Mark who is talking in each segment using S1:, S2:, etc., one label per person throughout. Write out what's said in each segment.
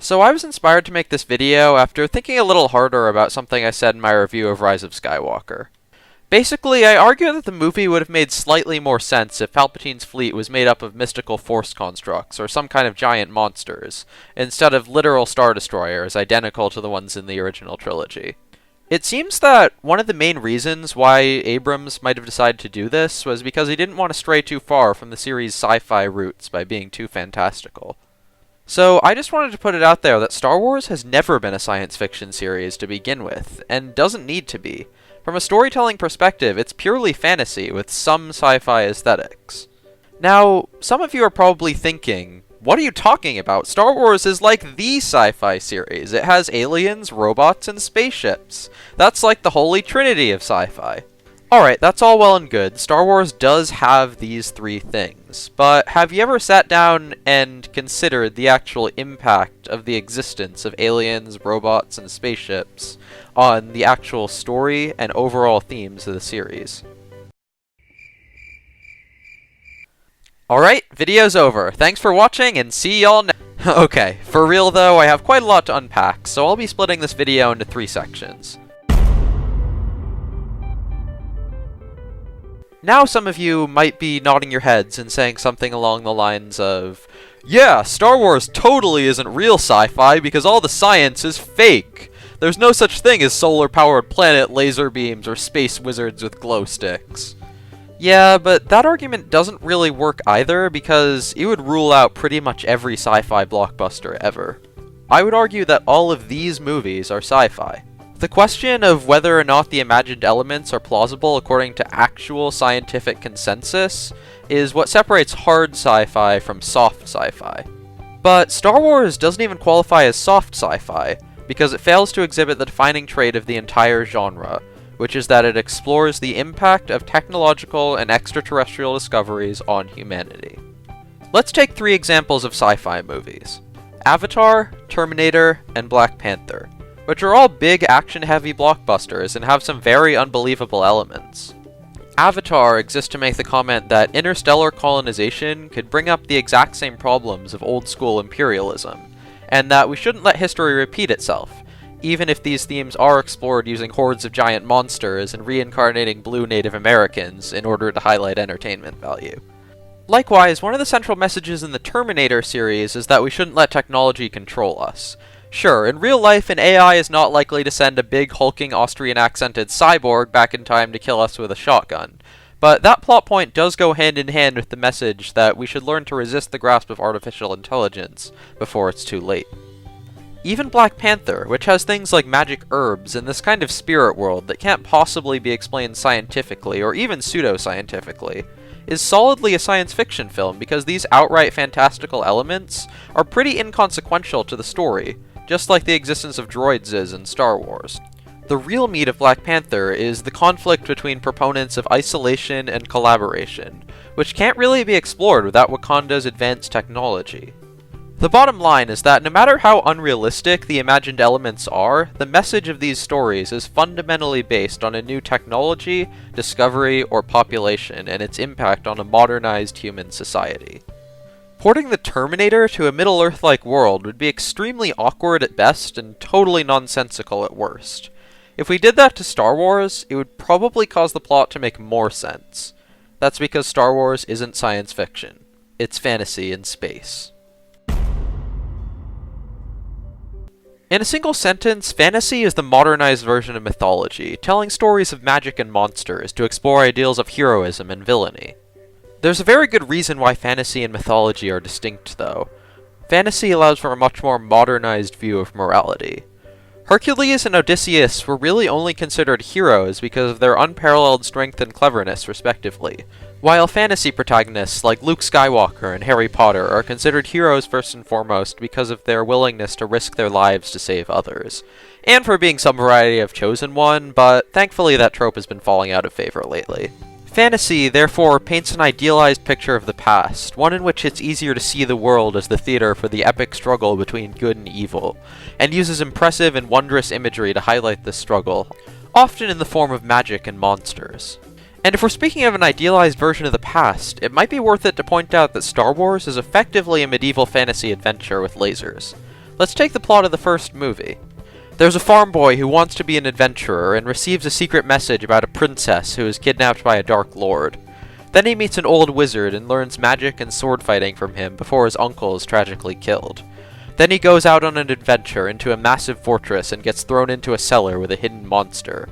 S1: So I was inspired to make this video after thinking a little harder about something I said in my review of Rise of Skywalker. Basically, I argue that the movie would have made slightly more sense if Palpatine's fleet was made up of mystical force constructs, or some kind of giant monsters, instead of literal Star Destroyers identical to the ones in the original trilogy. It seems that one of the main reasons why Abrams might have decided to do this was because he didn't want to stray too far from the series' sci-fi roots by being too fantastical. So I just wanted to put it out there that Star Wars has never been a science fiction series to begin with, and doesn't need to be. From a storytelling perspective, it's purely fantasy with some sci-fi aesthetics. Now, some of you are probably thinking, what are you talking about? Star Wars is like the sci-fi series. It has aliens, robots, and spaceships. That's like the holy trinity of sci-fi. Alright, that's all well and good. Star Wars does have these three things, but have you ever sat down and considered the actual impact of the existence of aliens, robots, and spaceships on the actual story and overall themes of the series? Alright, video's over. Thanks for watching, and see y'all next. Okay, for real though, I have quite a lot to unpack, so I'll be splitting this video into 3 sections. Now some of you might be nodding your heads and saying something along the lines of, yeah, Star Wars totally isn't real sci-fi because all the science is fake. There's no such thing as solar-powered planet laser beams or space wizards with glow sticks. Yeah, but that argument doesn't really work either because it would rule out pretty much every sci-fi blockbuster ever. I would argue that all of these movies are sci-fi. The question of whether or not the imagined elements are plausible according to actual scientific consensus is what separates hard sci-fi from soft sci-fi. But Star Wars doesn't even qualify as soft sci-fi, because it fails to exhibit the defining trait of the entire genre, which is that it explores the impact of technological and extraterrestrial discoveries on humanity. Let's take 3 examples of sci-fi movies: Avatar, Terminator, and Black Panther, which are all big action-heavy blockbusters and have some very unbelievable elements. Avatar exists to make the comment that interstellar colonization could bring up the exact same problems of old-school imperialism, and that we shouldn't let history repeat itself, even if these themes are explored using hordes of giant monsters and reincarnating blue Native Americans in order to highlight entertainment value. Likewise, one of the central messages in the Terminator series is that we shouldn't let technology control us. Sure, in real life, an AI is not likely to send a big, hulking, Austrian-accented cyborg back in time to kill us with a shotgun, but that plot point does go hand in hand with the message that we should learn to resist the grasp of artificial intelligence before it's too late. Even Black Panther, which has things like magic herbs and this kind of spirit world that can't possibly be explained scientifically or even pseudo-scientifically, is solidly a science fiction film because these outright fantastical elements are pretty inconsequential to the story, just like the existence of droids is in Star Wars. The real meat of Black Panther is the conflict between proponents of isolation and collaboration, which can't really be explored without Wakanda's advanced technology. The bottom line is that no matter how unrealistic the imagined elements are, the message of these stories is fundamentally based on a new technology, discovery, or population and its impact on a modernized human society. Porting the Terminator to a Middle-earth-like world would be extremely awkward at best and totally nonsensical at worst. If we did that to Star Wars, it would probably cause the plot to make more sense. That's because Star Wars isn't science fiction. It's fantasy in space. In a single sentence, fantasy is the modernized version of mythology, telling stories of magic and monsters to explore ideals of heroism and villainy. There's a very good reason why fantasy and mythology are distinct, though. Fantasy allows for a much more modernized view of morality. Hercules and Odysseus were really only considered heroes because of their unparalleled strength and cleverness, respectively, while fantasy protagonists like Luke Skywalker and Harry Potter are considered heroes first and foremost because of their willingness to risk their lives to save others, and for being some variety of chosen one, but thankfully that trope has been falling out of favor lately. Fantasy, therefore, paints an idealized picture of the past, one in which it's easier to see the world as the theater for the epic struggle between good and evil, and uses impressive and wondrous imagery to highlight this struggle, often in the form of magic and monsters. And if we're speaking of an idealized version of the past, it might be worth it to point out that Star Wars is effectively a medieval fantasy adventure with lasers. Let's take the plot of the first movie. There's a farm boy who wants to be an adventurer and receives a secret message about a princess who is kidnapped by a dark lord. Then he meets an old wizard and learns magic and sword fighting from him before his uncle is tragically killed. Then he goes out on an adventure into a massive fortress and gets thrown into a cellar with a hidden monster.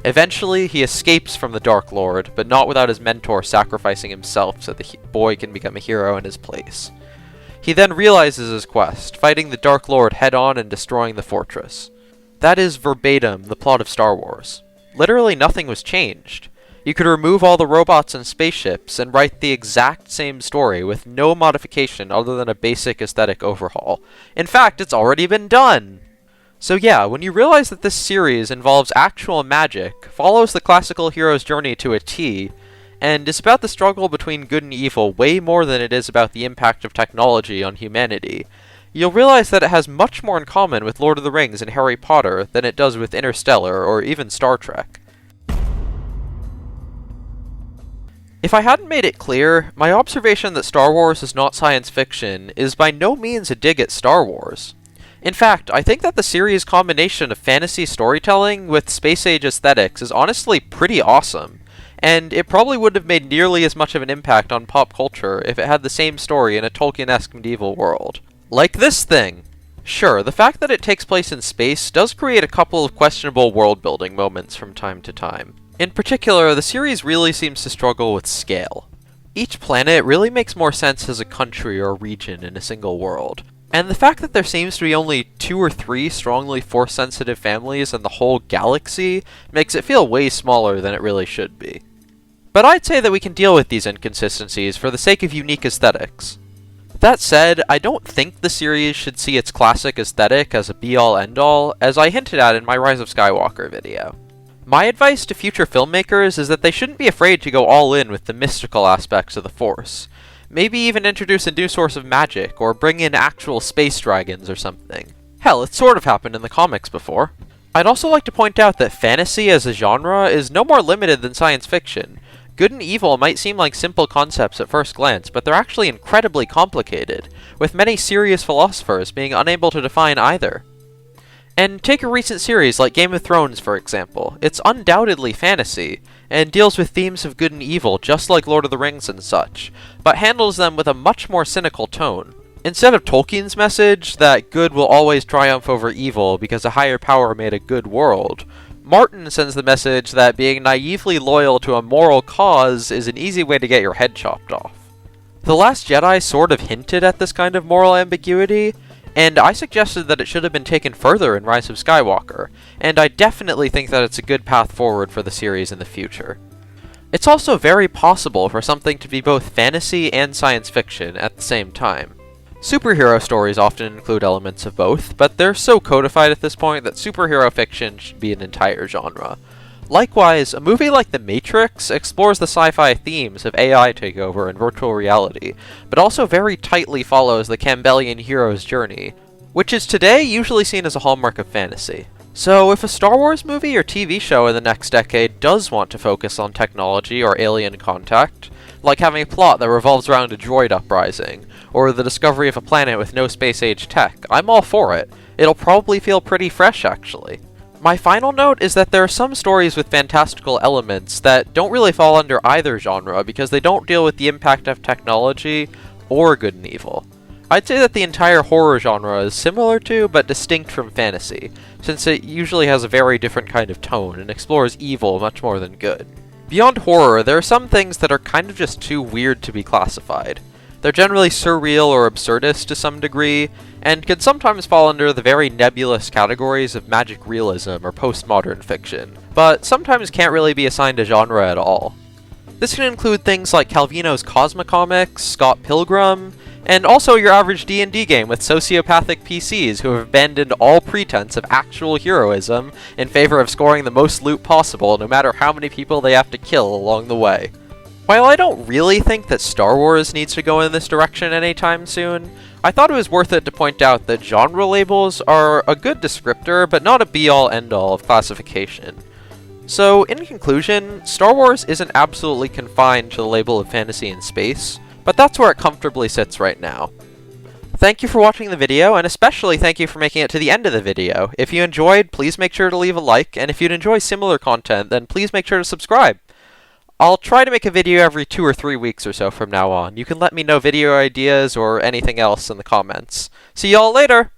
S1: Eventually, he escapes from the Dark Lord, but not without his mentor sacrificing himself so the boy can become a hero in his place. He then realizes his quest, fighting the Dark Lord head-on and destroying the fortress. That is verbatim the plot of Star Wars. Literally nothing was changed. You could remove all the robots and spaceships and write the exact same story with no modification other than a basic aesthetic overhaul. In fact, it's already been done! So yeah, when you realize that this series involves actual magic, follows the classical hero's journey to a T, and is about the struggle between good and evil way more than it is about the impact of technology on humanity, you'll realize that it has much more in common with Lord of the Rings and Harry Potter than it does with Interstellar or even Star Trek. If I hadn't made it clear, my observation that Star Wars is not science fiction is by no means a dig at Star Wars. In fact, I think that the series' combination of fantasy storytelling with space-age aesthetics is honestly pretty awesome, and it probably wouldn't have made nearly as much of an impact on pop culture if it had the same story in a Tolkien-esque medieval world. Like this thing! Sure, the fact that it takes place in space does create a couple of questionable world-building moments from time to time. In particular, the series really seems to struggle with scale. Each planet really makes more sense as a country or region in a single world, and the fact that there seems to be only 2 or 3 strongly Force-sensitive families in the whole galaxy makes it feel way smaller than it really should be. But I'd say that we can deal with these inconsistencies for the sake of unique aesthetics. That said, I don't think the series should see its classic aesthetic as a be-all end-all, as I hinted at in my Rise of Skywalker video. My advice to future filmmakers is that they shouldn't be afraid to go all in with the mystical aspects of the Force. Maybe even introduce a new source of magic, or bring in actual space dragons or something. Hell, it's sort of happened in the comics before. I'd also like to point out that fantasy as a genre is no more limited than science fiction. Good and evil might seem like simple concepts at first glance, but they're actually incredibly complicated, with many serious philosophers being unable to define either. And take a recent series like Game of Thrones, for example. It's undoubtedly fantasy, and deals with themes of good and evil just like Lord of the Rings and such, but handles them with a much more cynical tone. Instead of Tolkien's message that good will always triumph over evil because a higher power made a good world, Martin sends the message that being naively loyal to a moral cause is an easy way to get your head chopped off. The Last Jedi sort of hinted at this kind of moral ambiguity, and I suggested that it should have been taken further in Rise of Skywalker, and I definitely think that it's a good path forward for the series in the future. It's also very possible for something to be both fantasy and science fiction at the same time. Superhero stories often include elements of both, but they're so codified at this point that superhero fiction should be an entire genre. Likewise, a movie like The Matrix explores the sci-fi themes of AI takeover and virtual reality, but also very tightly follows the Campbellian hero's journey, which is today usually seen as a hallmark of fantasy. So if a Star Wars movie or TV show in the next decade does want to focus on technology or alien contact, like having a plot that revolves around a droid uprising, or the discovery of a planet with no space-age tech, I'm all for it. It'll probably feel pretty fresh, actually. My final note is that there are some stories with fantastical elements that don't really fall under either genre because they don't deal with the impact of technology or good and evil. I'd say that the entire horror genre is similar to, but distinct from fantasy, since it usually has a very different kind of tone and explores evil much more than good. Beyond horror, there are some things that are kind of just too weird to be classified. They're generally surreal or absurdist to some degree, and can sometimes fall under the very nebulous categories of magic realism or postmodern fiction, but sometimes can't really be assigned a genre at all. This can include things like Calvino's Cosmocomics, Scott Pilgrim, and also your average D&D game with sociopathic PCs who have abandoned all pretense of actual heroism in favor of scoring the most loot possible no matter how many people they have to kill along the way. While I don't really think that Star Wars needs to go in this direction anytime soon, I thought it was worth it to point out that genre labels are a good descriptor, but not a be-all end-all of classification. So, in conclusion, Star Wars isn't absolutely confined to the label of fantasy and space, but that's where it comfortably sits right now. Thank you for watching the video, and especially thank you for making it to the end of the video. If you enjoyed, please make sure to leave a like, and if you'd enjoy similar content, then please make sure to subscribe. I'll try to make a video every 2 or 3 weeks or so from now on. You can let me know video ideas or anything else in the comments. See y'all later!